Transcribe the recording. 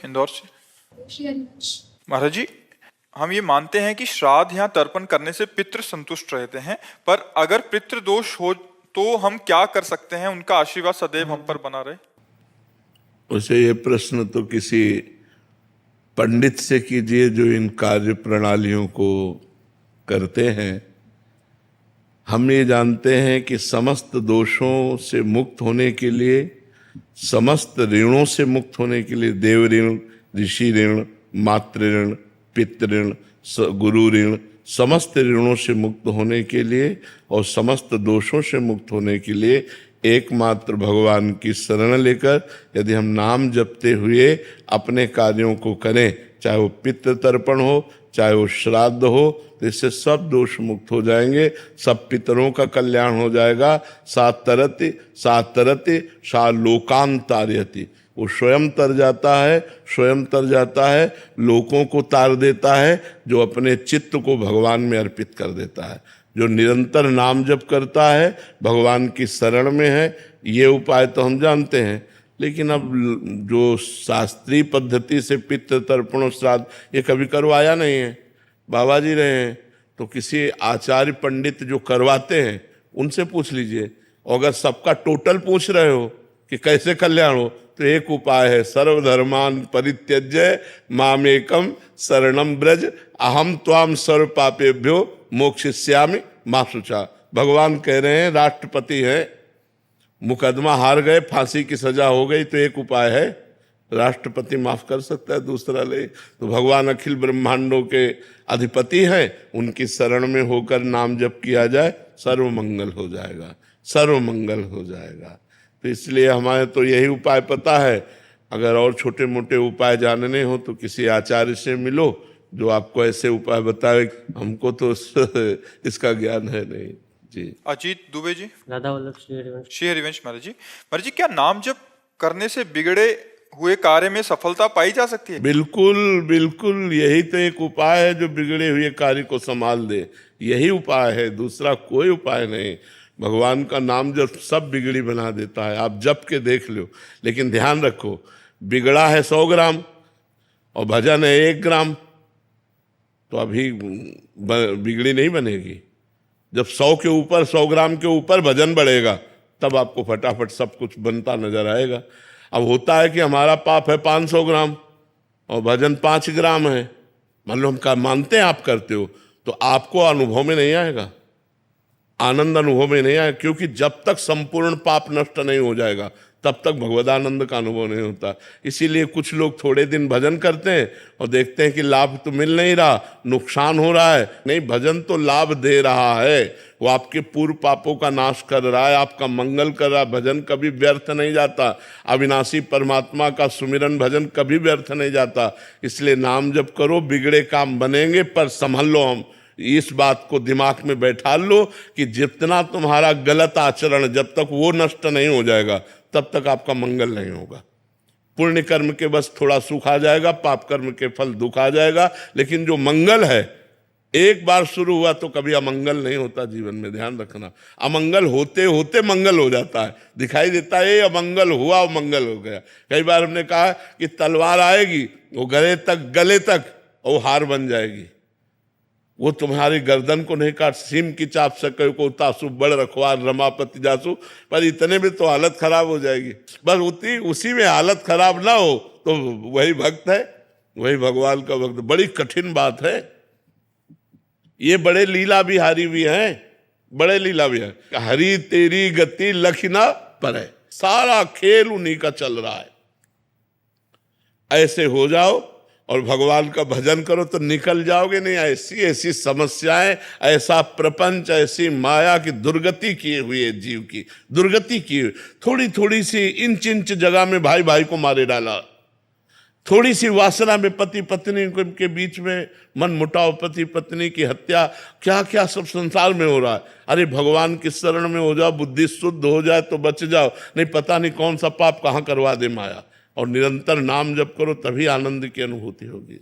इंदौर से। महाराज जी, हम ये मानते हैं कि श्राद्ध या तर्पण करने से पितृ संतुष्ट रहते हैं, पर अगर पितृ दोष हो तो हम क्या कर सकते हैं उनका आशीर्वाद सदैव हम पर बना रहे? उसे ये प्रश्न तो किसी पंडित से कीजिए जो इन कार्य प्रणालियों को करते हैं। हम ये जानते हैं कि समस्त दोषों से मुक्त होने के लिए, समस्त ऋणों से मुक्त होने के लिए, देव ऋण, ऋषि ऋण, मातृ ऋण, पितृ ऋण, गुरु ऋण, समस्त ऋणों से मुक्त होने के लिए और समस्त दोषों से मुक्त होने के लिए एकमात्र भगवान की शरण लेकर यदि हम नाम जपते हुए अपने कार्यों को करें, चाहे वो पितृ तर्पण हो, चाहे वो श्राद्ध हो, तो इससे सब दोष मुक्त हो जाएंगे, सब पितरों का कल्याण हो जाएगा। सात तरति सा लोकान तारयति, वो स्वयं तर जाता है, लोकों को तार देता है, जो अपने चित्त को भगवान में अर्पित कर देता है। जो निरंतर नाम जप करता है, भगवान की शरण में है, ये उपाय तो हम जानते हैं। लेकिन अब जो शास्त्रीय पद्धति से पितृ तर्पण श्राद्ध ये कभी करवाया नहीं है, बाबा जी रहे हैं, तो किसी आचार्य पंडित जो करवाते हैं उनसे पूछ लीजिए। अगर सबका टोटल पूछ रहे हो कि कैसे कल्याण हो, तो एक उपाय है, सर्वधर्मान परित्यज्य मामेकम शरणम ब्रज अहम त्वाम सर्व पापेभ्यो मोक्षयिष्यामि मा शुचा। भगवान कह रहे हैं, राष्ट्रपति हैं, मुकदमा हार गए, फांसी की सजा हो गई, तो एक उपाय है, राष्ट्रपति माफ कर सकता है, दूसरा ले। तो भगवान अखिल ब्रह्मांडों के अधिपति हैं, उनकी शरण में होकर नाम जप किया जाए, सर्वमंगल हो जाएगा, सर्वमंगल हो जाएगा। तो इसलिए हमारे तो यही उपाय पता है। अगर और छोटे मोटे उपाय जानने हो तो किसी आचार्य से मिलो जो आपको ऐसे उपाय बताए, हमको तो इसका ज्ञान है नहीं जी। अजीत दुबे जी। राधा वल्लभ श्री हरिवंश। महाराज जी, क्या नाम जप करने से बिगड़े हुए कार्य में सफलता पाई जा सकती है? बिल्कुल बिल्कुल, यही तो एक उपाय है जो बिगड़े हुए कार्य को संभाल दे। यही उपाय है, दूसरा कोई उपाय नहीं। भगवान का नाम जब सब बिगड़ी बना देता है, आप जप के देख लो। लेकिन ध्यान रखो, बिगड़ा है 100 ग्राम और भजन है 1 ग्राम, तो अभी बिगड़ी नहीं बनेगी। जब 100 के ऊपर, 100 ग्राम के ऊपर भजन बढ़ेगा, तब आपको फटाफट सब कुछ बनता नजर आएगा। अब होता है कि हमारा पाप है 500 ग्राम और भजन 5 ग्राम है, मान लो हम मानते हैं आप करते हो, तो आपको अनुभव में नहीं आएगा, आनंद अनुभव में नहीं आएगा, क्योंकि जब तक संपूर्ण पाप नष्ट नहीं हो जाएगा तब तक भगवदानंद का अनुभव नहीं होता। इसीलिए कुछ लोग थोड़े दिन भजन करते हैं और देखते हैं कि लाभ तो मिल नहीं रहा, नुकसान हो रहा है। नहीं, भजन तो लाभ दे रहा है, वो आपके पूर्व पापों का नाश कर रहा है, आपका मंगल कर रहा है। भजन कभी व्यर्थ नहीं जाता, अविनाशी परमात्मा का सुमिरन भजन कभी व्यर्थ नहीं जाता। इसलिए नाम जप करो, बिगड़े काम बनेंगे, पर संभल लो। हम इस बात को दिमाग में बैठा लो कि जितना तुम्हारा गलत आचरण, जब तक वो नष्ट नहीं हो जाएगा तब तक आपका मंगल नहीं होगा। पुण्य कर्म के बस थोड़ा सुख आ जाएगा, पाप कर्म के फल दुख आ जाएगा, लेकिन जो मंगल है एक बार शुरू हुआ तो कभी अमंगल नहीं होता जीवन में। ध्यान रखना, अमंगल होते होते मंगल हो जाता है। दिखाई देता है ये अमंगल हुआ और मंगल हो गया। कई बार हमने कहा कि तलवार आएगी, वो गले तक और हार बन जाएगी, वो तुम्हारी गर्दन को नहीं काट, सीम की चाप सके को तासु बड़ रखवार रमापति जासु, पर इतने में तो हालत खराब हो जाएगी। बस उसी में हालत खराब ना हो तो वही भक्त है, वही भगवान का भक्त। बड़ी कठिन बात है ये, बड़े लीला बिहारी भी हैं, बड़े लीला बिहारी। हरी तेरी गति लखना पर है, सारा खेल उन्हीं का चल रहा है। ऐसे हो जाओ और भगवान का भजन करो तो निकल जाओगे नहीं। ऐसी ऐसी समस्याएं, ऐसा प्रपंच, ऐसी माया की दुर्गति किए हुई है, जीव की दुर्गति की हुई। थोड़ी थोड़ी सी इंच इंच जगह में भाई भाई को मारे डाला, थोड़ी सी वासना में पति पत्नी के बीच में मन मुटाव, पति पत्नी की हत्या, क्या क्या सब संसार में हो रहा है। अरे भगवान की शरण में हो जाओ, बुद्धि शुद्ध हो जाए तो बच जाओ, नहीं पता नहीं कौन सा पाप कहाँ करवा दे माया। और निरंतर नाम जप करो, तभी आनंद की अनुभूति होगी।